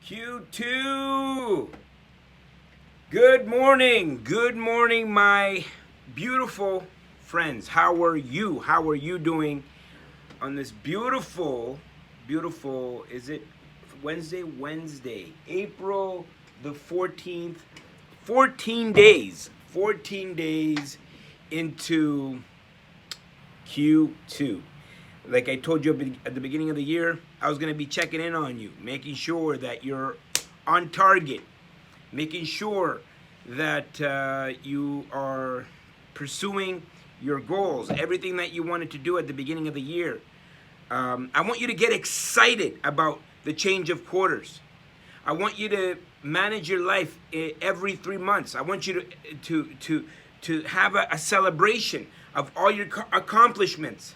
Q2. Good morning, my beautiful friends. How are you? How are you doing on this beautiful, is it Wednesday? Wednesday, April the 14th. 14 days into Q2. Like I told you at the beginning of the year, I was going to be checking in on you, making sure that you're on target, making sure that you are pursuing your goals, everything that you wanted to do at the beginning of the year. I want you to get excited about the change of quarters. I want you to manage your life every 3 months. I want you to have a celebration of all your accomplishments,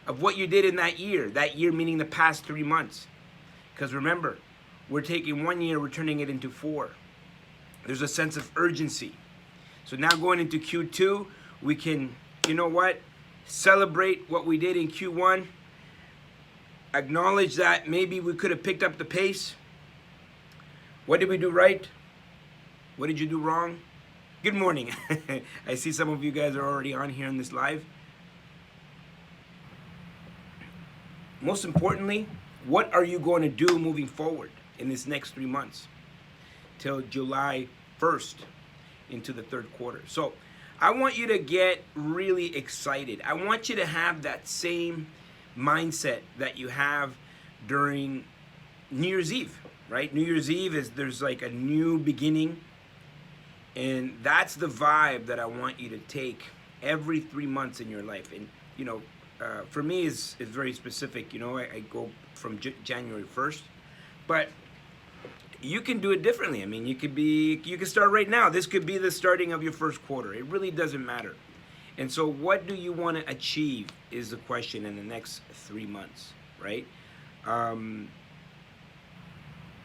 of what you did in that year meaning the past 3 months. Because remember, we're taking 1 year, we're turning it into 4. There's a sense of urgency. So now going into Q2, we can, celebrate what we did in Q1, acknowledge that maybe we could have picked up the pace. What did we do right? What did you do wrong? Good morning. I see some of you guys are already on here in this live. Most importantly, what are you going to do moving forward in this next 3 months till July 1st into the third quarter? So I want you to get really excited. I want you to have that same mindset that you have during New Year's Eve, right? New Year's Eve there's like a new beginning, and that's the vibe that I want you to take every 3 months in your life. And for me is very specific. I go from January 1st, but you can do it differently. I mean, you can start right now. This could be the starting of your first quarter. It really doesn't matter. And so what do you want to achieve is the question in the next 3 months, right? I'm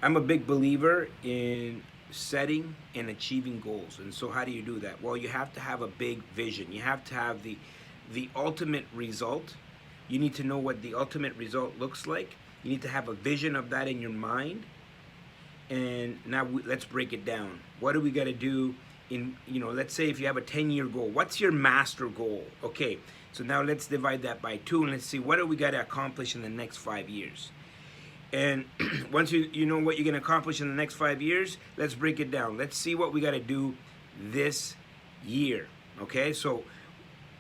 a big believer in setting and achieving goals. And so how do you do that? Well, you have to have a big vision. You have to have the ultimate result. You need to know what the ultimate result looks like. You need to have a vision of that in your mind. And now let's break it down. What do we got to do in, let's say if you have a 10-year goal, what's your master goal? Okay, so now let's divide that by 2 and let's see what do we got to accomplish in the next 5 years. And once you know what you're going to accomplish in the next 5 years, let's break it down. Let's see what we got to do this year. Okay, so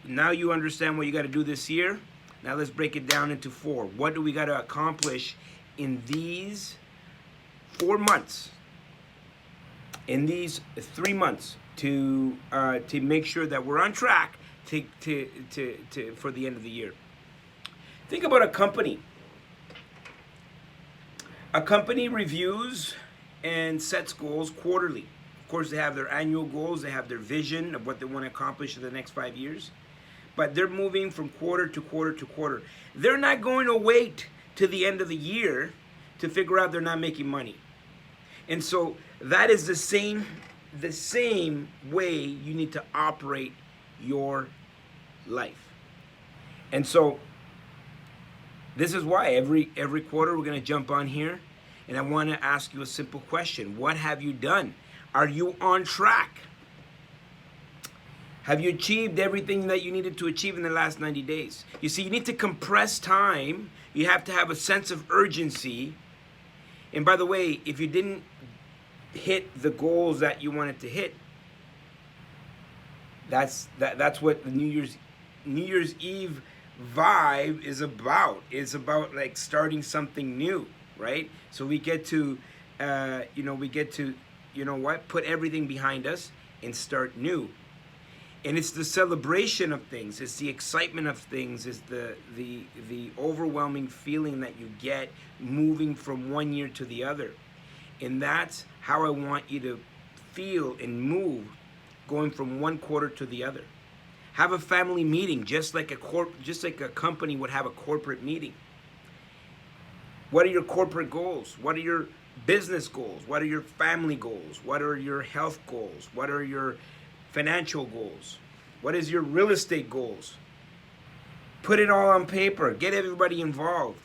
now you understand what you got to do this year. Now let's break it down into 4. What do we got to accomplish in these 4 months? In these 3 months to make sure that we're on track to for the end of the year. Think about a company. A company reviews and sets goals quarterly. Of course, they have their annual goals. They have their vision of what they want to accomplish in the next 5 years. But they're moving from quarter to quarter to quarter. They're not going to wait to the end of the year to figure out they're not making money. And so that is the same way you need to operate your life. And so this is why every quarter we're going to jump on here, and I want to ask you a simple question. What have you done? Are you on track? Have you achieved everything that you needed to achieve in the last 90 days? You see, you need to compress time. You have to have a sense of urgency. And by the way, if you didn't hit the goals that you wanted to hit, that's what the New Year's Eve vibe is about. It's about like starting something new, right? So we get to put everything behind us and start new. And it's the celebration of things, it's the excitement of things, it's the overwhelming feeling that you get moving from 1 year to the other. And that's how I want you to feel and move going from one quarter to the other. Have a family meeting, just like a company would have a corporate meeting. What are your corporate goals? What are your business goals? What are your family goals? What are your health goals? What are your financial goals? What is your real estate goals? Put it all on paper. Get everybody involved.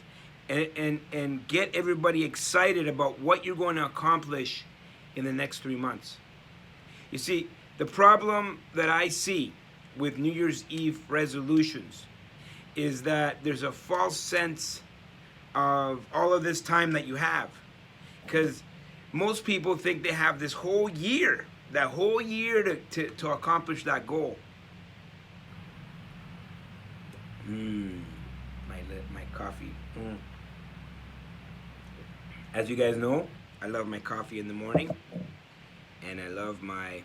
and get everybody excited about what you're going to accomplish in the next 3 months. You see, the problem that I see with New Year's Eve resolutions is that there's a false sense of all of this time that you have. Because most people think they have this whole year, that whole year to accomplish that goal. My coffee. As you guys know, I love my coffee in the morning, and I love my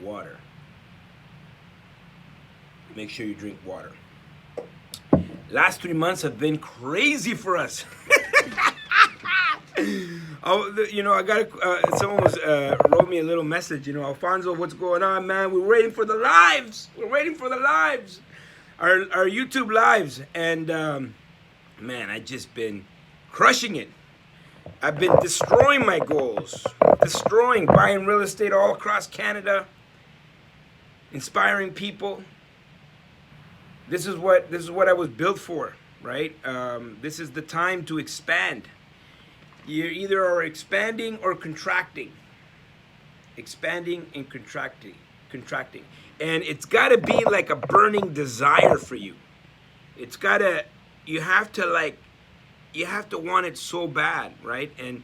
water. Make sure you drink water. Last 3 months have been crazy for us. I got someone wrote me a little message. Alfonso, what's going on, man? We're waiting for the lives. Our YouTube lives, and man, I just been crushing it. I've been destroying my goals, buying real estate all across Canada, inspiring people. This is what I was built for, right? This is the time to expand. You either are expanding or contracting. Expanding and contracting. And it's got to be like a burning desire for you. You have to want it so bad, right? And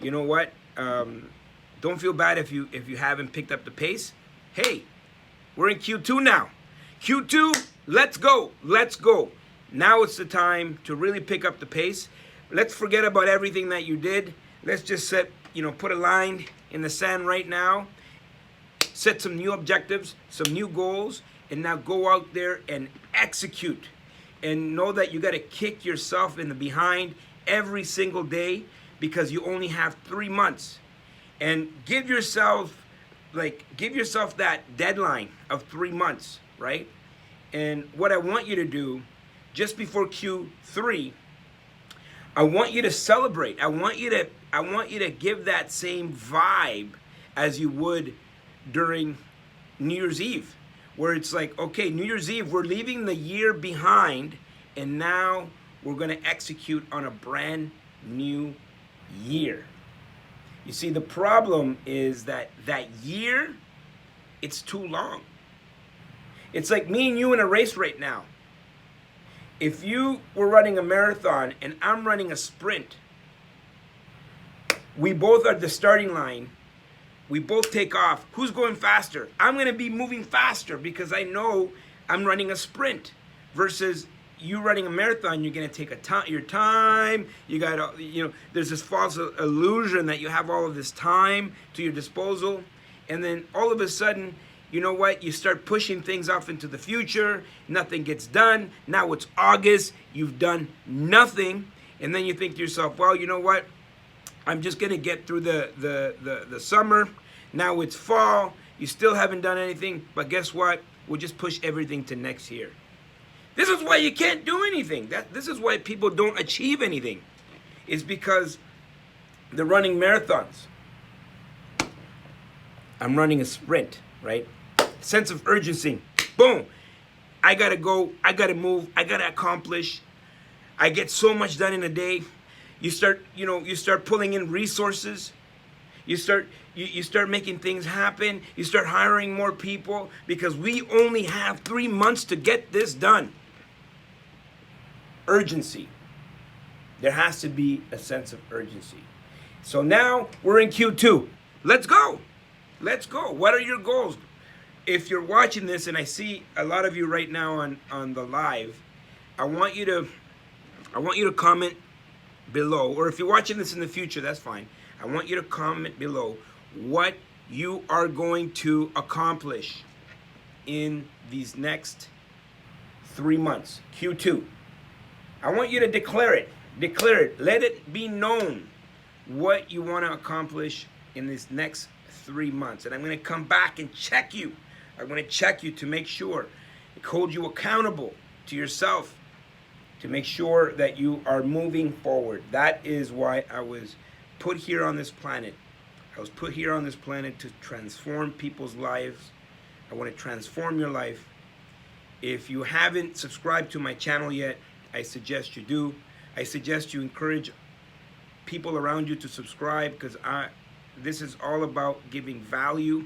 you know what? Don't feel bad if you haven't picked up the pace. Hey, we're in Q2 now. Q2, let's go. Now it's the time to really pick up the pace. Let's forget about everything that you did. Let's just put a line in the sand right now. Set some new objectives, some new goals, and now go out there and execute. And know that you got to kick yourself in the behind every single day because you only have 3 months. And give yourself that deadline of 3 months, right? And what I want you to do just before Q3, I want you to celebrate. I want you to give that same vibe as you would during New Year's Eve, where it's like, okay, New Year's Eve, we're leaving the year behind, and now we're going to execute on a brand new year. You see, the problem is that year, it's too long. It's like me and you in a race right now. If you were running a marathon and I'm running a sprint, we both are at the starting line. We both take off. Who's going faster? I'm going to be moving faster because I know I'm running a sprint. Versus you running a marathon, you're going to take your time. You got to, there's this false illusion that you have all of this time to your disposal. And then all of a sudden, you know what? You start pushing things off into the future. Nothing gets done. Now it's August. You've done nothing. And then you think to yourself, well, you know what? I'm just going to get through the summer. Now it's fall. You still haven't done anything. But guess what? We'll just push everything to next year. This is why you can't do anything. This is why people don't achieve anything. It's because they're running marathons. I'm running a sprint, right? Sense of urgency. Boom. I got to go. I got to move. I got to accomplish. I get so much done in a day. You start pulling in resources. You start making things happen. You start hiring more people because we only have 3 months to get this done. Urgency. There has to be a sense of urgency. So now we're in Q2. Let's go. What are your goals? If you're watching this, and I see a lot of you right now on the live, I want you to comment below, or if you're watching this in the future, that's fine. I want you to comment below what you are going to accomplish in these next 3 months, Q2. I want you to declare it. Let it be known what you want to accomplish in this next 3 months. And I'm going to come back and check you. I'm going to check you to make sure, hold you accountable to yourself, to make sure that you are moving forward. That is why I was put here on this planet. I was put here on this planet to transform people's lives. I want to transform your life. If you haven't subscribed to my channel yet, I suggest you do. I suggest you encourage people around you to subscribe, because this is all about giving value.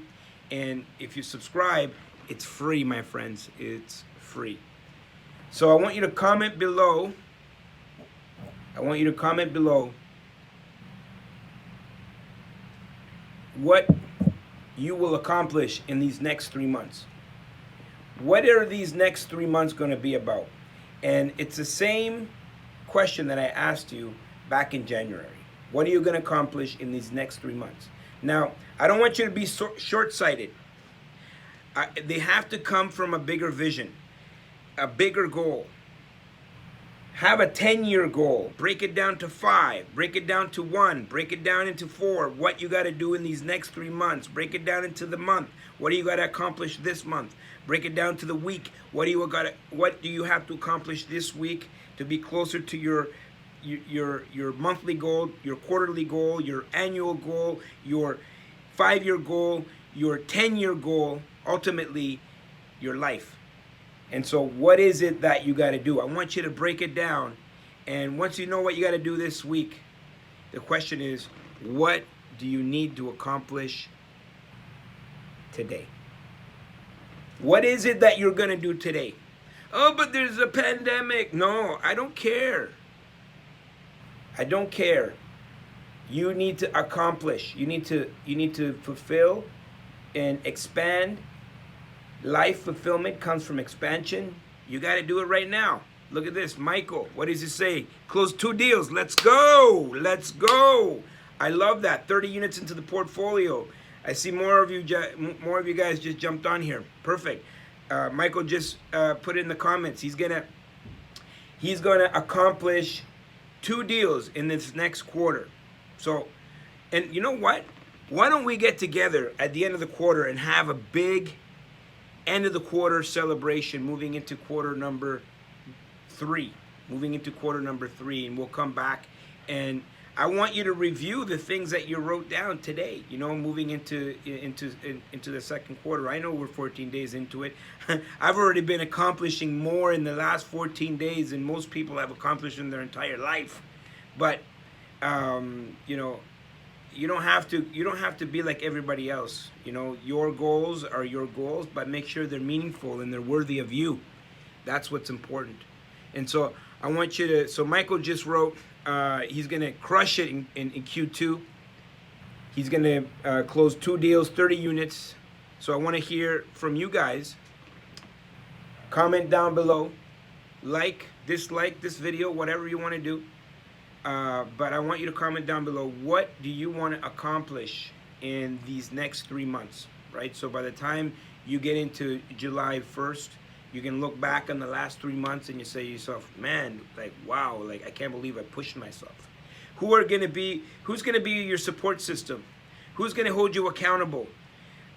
And if you subscribe, it's free, my friends. It's free. So I want you to comment below. I want you to comment below what you will accomplish in these next 3 months. What are these next 3 months going to be about? And it's the same question that I asked you back in January. What are you going to accomplish in these next 3 months? Now, I don't want you to be short-sighted. They have to come from a bigger vision, a bigger goal. Have a 10-year goal. Break it down to 5. Break it down to 1. Break it down into 4. What you got to do in these next 3 months. Break it down into the month. What do you got to accomplish this month? Break it down to the week. What do you have to accomplish this week to be closer to your monthly goal, your quarterly goal, your annual goal, your 5-year goal, your 10-year goal, ultimately your life. And so what is it that you got to do? I want you to break it down. And once you know what you got to do this week, the question is, what do you need to accomplish today? What is it that you're going to do today? Oh, but there's a pandemic. No, I don't care. I don't care. You need to accomplish. You need to fulfill and expand. Life fulfillment comes from expansion. You got to do it right now. Look at this, Michael. What does he say? Close 2 deals. Let's go. Let's go. I love that. 30 units into the portfolio. I see more of you guys just jumped on here. Perfect. Michael just put it in the comments. He's gonna accomplish 2 deals in this next quarter. So, and you know what? Why don't we get together at the end of the quarter and have a big end of the quarter celebration, moving into quarter number 3, and we'll come back, and I want you to review the things that you wrote down today, moving into the second quarter. I know we're 14 days into it. I've already been accomplishing more in the last 14 days than most people have accomplished in their entire life. But you don't have to be like everybody else. Your goals are your goals, but make sure they're meaningful and they're worthy of you. That's what's important. And so I want you to, so Michael just wrote, he's going to crush it in Q2. He's going to close 2 deals, 30 units. So I want to hear from you guys. Comment down below. Like, dislike this video, whatever you want to do. But I want you to comment down below, what do you want to accomplish in these next 3 months, right? So by the time you get into July 1st, you can look back on the last 3 months and you say to yourself, man, like, wow, like, I can't believe I pushed myself. Who's going to be your support system? Who's going to hold you accountable?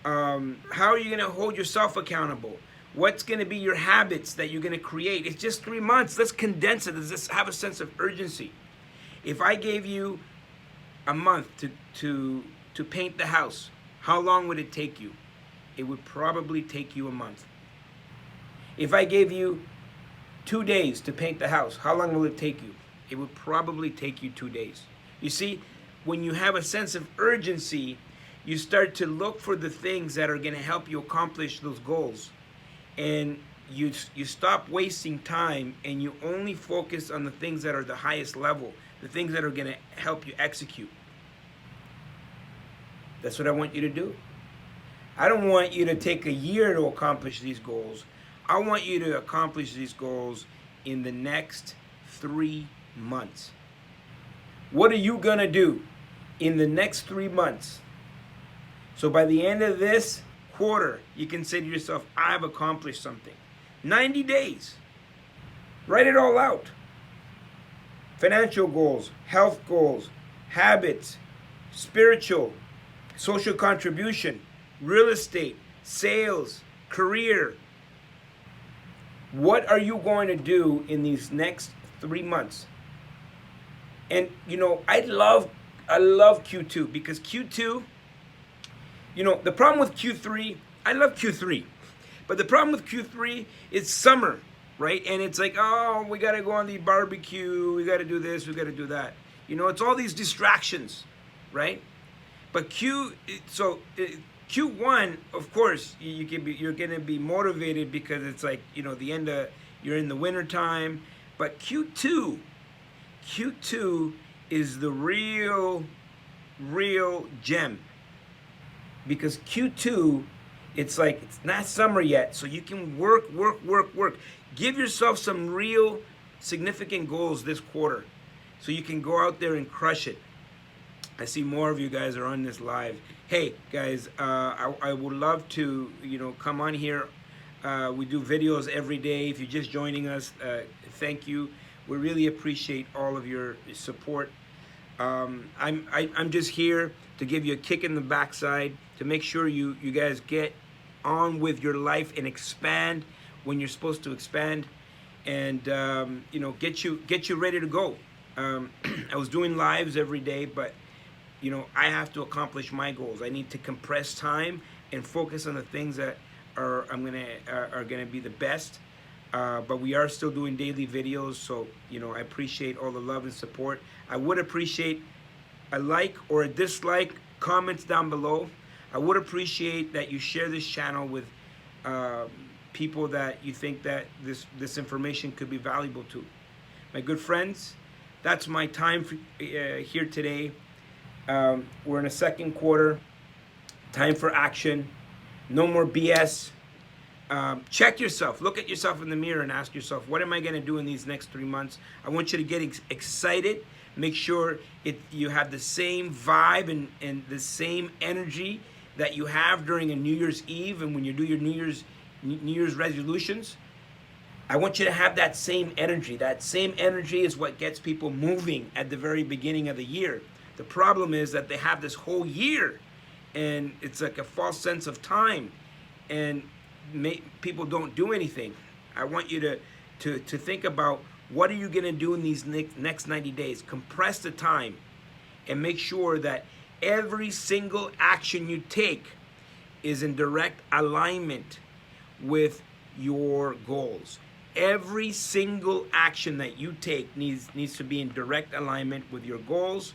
How are you going to hold yourself accountable? What's going to be your habits that you're going to create? It's just 3 months. Let's condense it. Let's just have a sense of urgency. If I gave you a month to paint the house, how long would it take you? It would probably take you a month. If I gave you 2 days to paint the house, how long will it take you? It would probably take you 2 days. You see, when you have a sense of urgency, you start to look for the things that are going to help you accomplish those goals. And you stop wasting time and you only focus on the things that are the highest level, the things that are going to help you execute. That's what I want you to do. I don't want you to take a year to accomplish these goals. I want you to accomplish these goals in the next 3 months. What are you going to do in the next 3 months? So by the end of this quarter, you can say to yourself, I've accomplished something. 90 days. Write it all out. Financial goals, health goals, habits, spiritual, social contribution, real estate, sales, career. What are you going to do in these next 3 months? And I love Q2, because Q2, the problem with Q3, I love Q3, but the problem with Q3 is summer. right? And it's like, oh, we got to go on the barbecue, we got to do this, we got to do that. You know, it's all these distractions, right? But Q1, of course, you're gonna be motivated because it's like, you know, the end of, you're in the winter time. But Q2 is the real gem, because Q2, it's like it's not summer yet, so you can work. Give yourself some real significant goals this quarter, so you can go out there and crush it. I see more of you guys are on this live. Hey guys, I would love to, you know, come on here. We do videos every day. If you're just joining us, thank you. We really appreciate all of your support. I'm just here to give you a kick in the backside, to make sure you guys get on with your life and expand when you're supposed to expand, and you know, get you ready to go. I was doing lives every day, but you know, I have to accomplish my goals. I need to compress time and focus on the things that are gonna be the best. But we are still doing daily videos, so you know, I appreciate all the love and support. I would appreciate a like or a dislike, comments down below. I would appreciate that you share this channel with people that you think that this information could be valuable to. My good friends, that's my time for, here today. We're in the second quarter. Time for action. No more BS. Check yourself. Look at yourself in the mirror and ask yourself, what am I going to do in these next 3 months? I want you to get excited. Make sure you have the same vibe and the same energy that you have during a New Year's Eve and when you do your New Year's resolutions. I want you to have that same energy. That same energy is what gets people moving at the very beginning of the year. The problem is that they have this whole year, and it's like a false sense of time, and people don't do anything. I want you to think about, what are you going to do in these next 90 days? Compress the time and make sure that every single action you take is in direct alignment with your goals. Every single action that you take needs to be in direct alignment with your goals.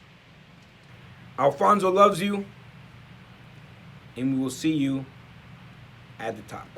Alfonso loves you, and we will see you at the top.